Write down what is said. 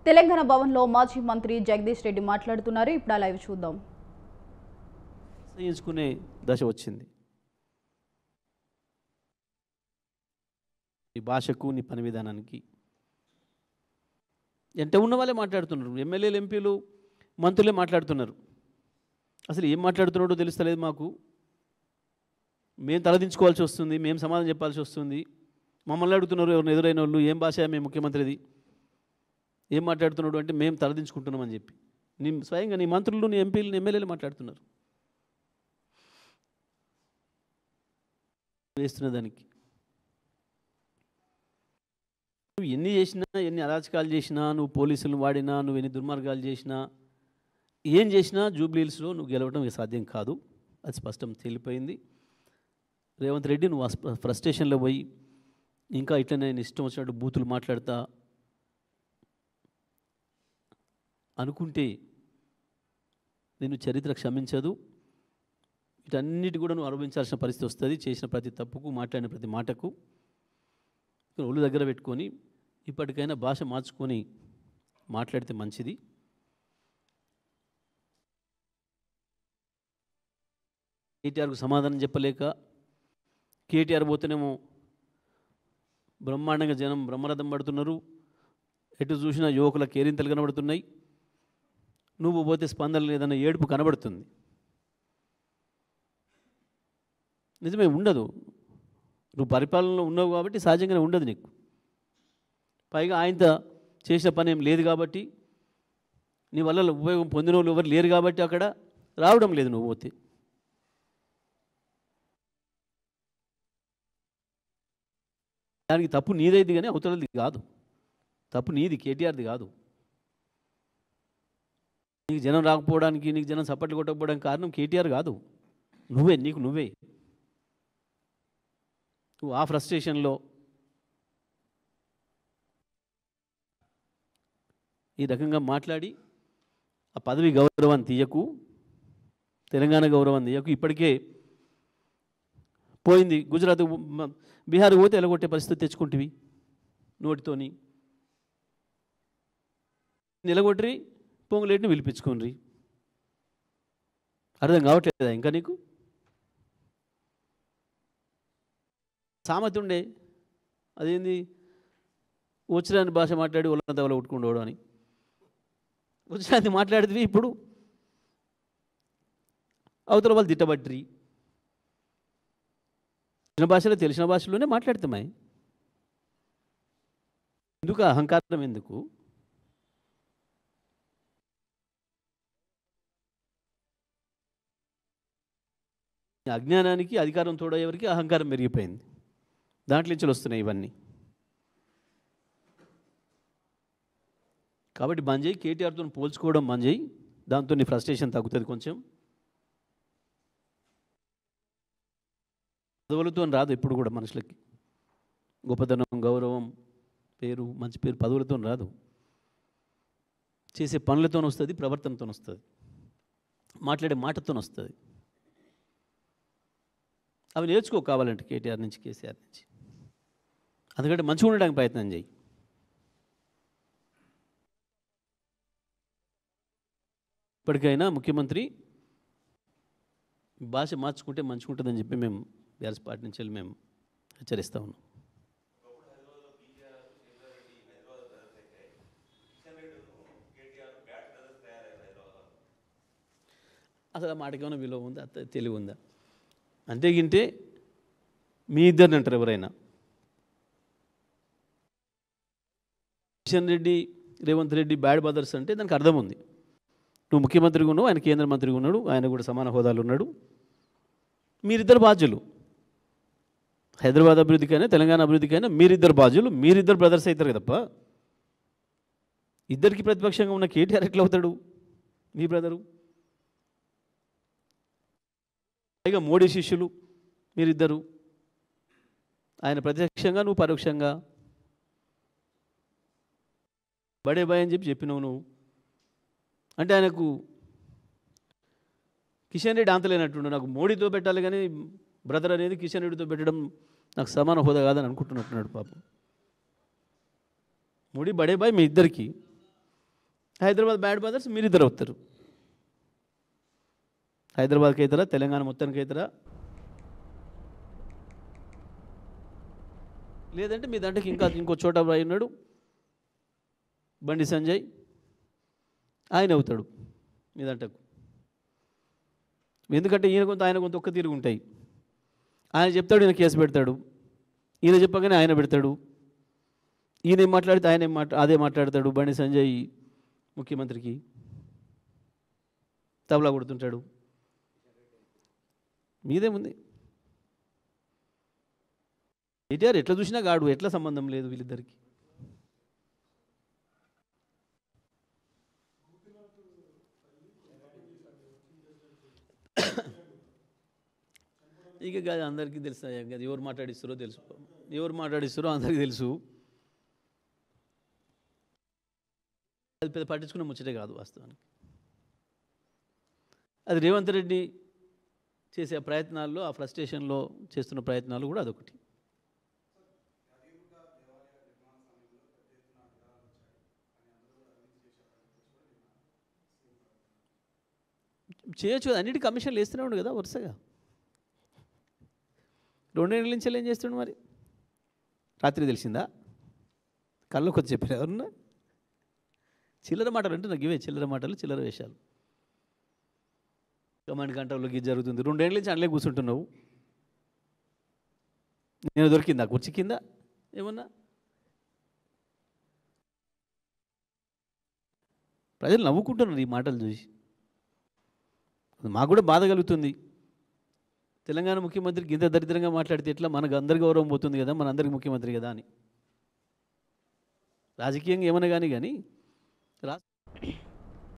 తెలంగాణ భవన్లో మాజీ మంత్రి జగదీష్ రెడ్డి మాట్లాడుతున్నారు. ఇప్పుడు ఆ లైవ్ చూద్దాం. సహించుకునే దశ వచ్చింది. ఈ భాషకు నీ పని విధానానికి ఎంత ఉన్న వాళ్ళే మాట్లాడుతున్నారు. ఎమ్మెల్యేలు, ఎంపీలు, మంత్రులే మాట్లాడుతున్నారు. అసలు ఏం మాట్లాడుతున్నాడో తెలుస్తలేదు మాకు. మేము తలదించుకోవాల్సి వస్తుంది, మేము సమాధానం చెప్పాల్సి వస్తుంది. మమ్మల్ని అడుగుతున్నారు ఎవరిని ఎదురైన వాళ్ళు, ఏం భాష మేము ముఖ్యమంత్రిది, ఏం మాట్లాడుతున్నాడు అంటే మేము తలదించుకుంటున్నామని చెప్పి నీ స్వయంగా నీ మంత్రులు, నీ ఎంపీలు, నీ ఎమ్మెల్యేలు మాట్లాడుతున్నారు. వేస్తున్న దానికి నువ్వు ఎన్ని చేసినా, ఎన్ని అరాచకాలు చేసినా, నువ్వు పోలీసులను వాడినా, నువ్వు ఎన్ని దుర్మార్గాలు చేసినా, ఏం చేసినా జూబ్లీహిల్స్లో నువ్వు గెలవడం సాధ్యం కాదు. అది స్పష్టం తేలిపోయింది. రేవంత్ రెడ్డి నువ్వు ఫ్రస్ట్రేషన్లో పోయి ఇంకా ఇట్లా నేను ఇష్టం వచ్చినట్టు బూతులు మాట్లాడతా అనుకుంటే నేను చరిత్ర క్షమించదు. వీటన్నిటి కూడా నువ్వు అనుభవించాల్సిన పరిస్థితి వస్తుంది. చేసిన ప్రతి తప్పుకు, మాట్లాడిన ప్రతి మాటకు ఒళ్ళు దగ్గర పెట్టుకొని ఇప్పటికైనా భాష మార్చుకొని మాట్లాడితే మంచిది. కేటీఆర్కు సమాధానం చెప్పలేక కేటీఆర్ పోతేనేమో బ్రహ్మాండంగా జనం బ్రహ్మరథం పడుతున్నారు. ఎటు చూసినా యువకుల కేరింతలు కనబడుతున్నాయి. నువ్వు పోతే స్పందన లేదన్న ఏడుపు కనబడుతుంది. నిజమే, ఉండదు. నువ్వు పరిపాలనలో ఉన్నావు కాబట్టి సహజంగానే ఉండదు నీకు. పైగా ఆయనతో చేసిన పని ఏం లేదు కాబట్టి, నీ వల్ల ఉపయోగం పొందిన వాళ్ళు ఎవరు లేరు కాబట్టి అక్కడ రావడం లేదు నువ్వు పోతే. దానికి తప్పు నీదైంది కానీ అవతలది కాదు. తప్పు నీది, కేటీఆర్ది కాదు. నీకు జనం రాకపోవడానికి, నీకు జనం సపోర్ట్లు కొట్టకపోవడానికి కారణం కేటీఆర్ కాదు, నువ్వే. నీకు నువ్వే. నువ్వు ఆ ఫ్రస్ట్రేషన్లో ఈ రకంగా మాట్లాడి ఆ పదవి గౌరవాన్ని తీయకు, తెలంగాణ గౌరవాన్ని తీయకు. ఇప్పటికే పోయింది. గుజరాత్, బీహార్ పోతే ఎలగొట్టే పరిస్థితి తెచ్చుకుంటువి నోటితోని. నిలగొట్టి పొంగులేటిని పిలిపించుకోండి. అర్థం కావట్లేదా ఇంకా నీకు? సామెత ఉండే, అదేంది, వచ్చిరాని భాష మాట్లాడి ఒళ్ళంతా వాళ్ళ కొట్టుకుండవడం అని. వచ్చిరాని మాట్లాడితే ఇప్పుడు అవతల వాళ్ళు తిట్టబట్టి తెలిసిన భాషలోనే మాట్లాడుతామా? ఎందుకు అహంకారం? ఎందుకు? అజ్ఞానానికి అధికారం తోడయ్యేవరికి అహంకారం పెరిగిపోయింది. దాంట్లో నుంచి వస్తున్నాయి ఇవన్నీ. కాబట్టి బంద్ చేయి. కేటీఆర్తో పోల్చుకోవడం బంద్ చేయి. దాంతో నీ ఫ్రస్ట్రేషన్ తగ్గుతుంది కొంచెం. పదవులతో రాదు ఎప్పుడు కూడా మనుషులకి. గొప్పతనం, గౌరవం, పేరు, మంచి పేరు పదవులతో రాదు. చేసే పనులతో వస్తుంది, ప్రవర్తనతో వస్తుంది, మాట్లాడే మాటతో వస్తుంది. అవి నేర్చుకో కావాలంటే కేటీఆర్ నుంచి, కేసీఆర్ నుంచి. అందుకంటే మంచిగా ఉండడానికి ప్రయత్నం చేయి. ఇప్పటికైనా ముఖ్యమంత్రి భాష మార్చుకుంటే మంచిగా ఉంటుందని చెప్పి మేము బీఆర్ఎస్ పార్టీ నుంచి వెళ్ళి మేము హెచ్చరిస్తూ ఉన్నాం. అసలు ఆ మాటకేమైనా విలువ ఉందా, తెలివి ఉందా? అంతేగింటే మీ ఇద్దరిని అంటారు ఎవరైనా. కిషన్ రెడ్డి, రేవంత్ రెడ్డి బ్యాడ్ బ్రదర్స్ అంటే దానికి అర్థం ఉంది. నువ్వు ముఖ్యమంత్రిగా ఉన్నావు, ఆయన కేంద్ర మంత్రిగా ఉన్నాడు, ఆయన కూడా సమాన హోదాలు ఉన్నాడు. మీరిద్దరు బాధ్యులు. హైదరాబాద్ అభివృద్ధికైనా తెలంగాణ అభివృద్ధికైనా మీరిద్దరు బాధ్యులు. మీరిద్దరు బ్రదర్స్ అవుతారు తప్ప ఇద్దరికి ప్రతిపక్షంగా ఉన్న కేటీఆర్ ఎట్లా అవుతాడు మీ బ్రదరు? పైగా మోడీ శిష్యులు మీరిద్దరు. ఆయన ప్రత్యక్షంగా, నువ్వు పరోక్షంగా. బడే బాయ్ అని చెప్పినావు నువ్వు. అంటే ఆయనకు కిషన్ రెడ్డి అంతలేనట్టుండు. నాకు మోడీతో పెట్టాలి కానీ బ్రదర్ అనేది కిషన్ రెడ్డితో పెట్టడం నాకు సమాన హోదా కాదని అనుకుంటున్నట్టున్నాడు పాపం. మోడీ బడే బాయ్ మీ ఇద్దరికి. హైదరాబాద్ బ్యాడ్ బ్రదర్స్ మీరిద్దరు అవుతారు. హైదరాబాద్కి అవుతారా, తెలంగాణ మొత్తానికి అవుతారా, లేదంటే మీ దాంట్లోకి ఇంకో చోట బాయ్ ఉన్నాడు బండి సంజయ్, ఆయన అవుతాడు మీ దాంట్లోకి. ఎందుకంటే ఈయన కొంత ఆయన కొంత ఒక్క తీరుగు ఉంటాయి. ఆయన చెప్తాడు, ఈయన కేసు పెడతాడు, ఈయన చెప్పగానే ఆయన పెడతాడు, ఈయన ఏం మాట్లాడితే ఆయన అదే మాట్లాడతాడు. బండి సంజయ్ ముఖ్యమంత్రికి తబలా కొడుతుంటాడు. మీదేముంది? కేటీఆర్ ఎట్లా చూసినా గాడు, ఎట్లా సంబంధం లేదు వీళ్ళిద్దరికి. ఇక కాదు, అందరికీ తెలుసు కదా, ఎవరు మాట్లాడిస్తారో అందరికీ తెలుసు. అది పెద్ద పట్టించుకున్న ముచ్చటే కాదు వాస్తవానికి. అది రేవంత్ రెడ్డి చేసే ప్రయత్నాల్లో, ఆ ఫ్రస్ట్రేషన్లో చేస్తున్న ప్రయత్నాలు కూడా అదొకటి. చేయొచ్చు కదా, అన్నిటి కమిషన్లు వేస్తూనే ఉండు కదా వరుసగా. 2 ఏళ్ళ నుంచి ఏం చేస్తుండు మరి? రాత్రి తెలిసిందా? కళ్ళు కొద్ది చెప్పారు ఎవరన్నా? చిల్లర మాటలు అంటే నాకు ఇవే చిల్లర మాటలు, చిల్లర వేషాలు. కమాండ్ కంట్రోల్లో ఇది జరుగుతుంది. 2 ఏళ్ళ నుంచి అండ్లే కూర్చుంటున్నావు. నేను దొరికిందా కుర్చీ కింద ఏమన్నా? ప్రజలు నవ్వుకుంటున్నారు ఈ మాటలు చూసి. మాకు కూడా బాధ కలుగుతుంది. తెలంగాణ ముఖ్యమంత్రికి ఇంత దరిద్రంగా మాట్లాడితే ఎట్లా? మనకు అందరి గౌరవం పోతుంది కదా, మన అందరికి ముఖ్యమంత్రి కదా అని. రాజకీయంగా ఏమన్నా కానీ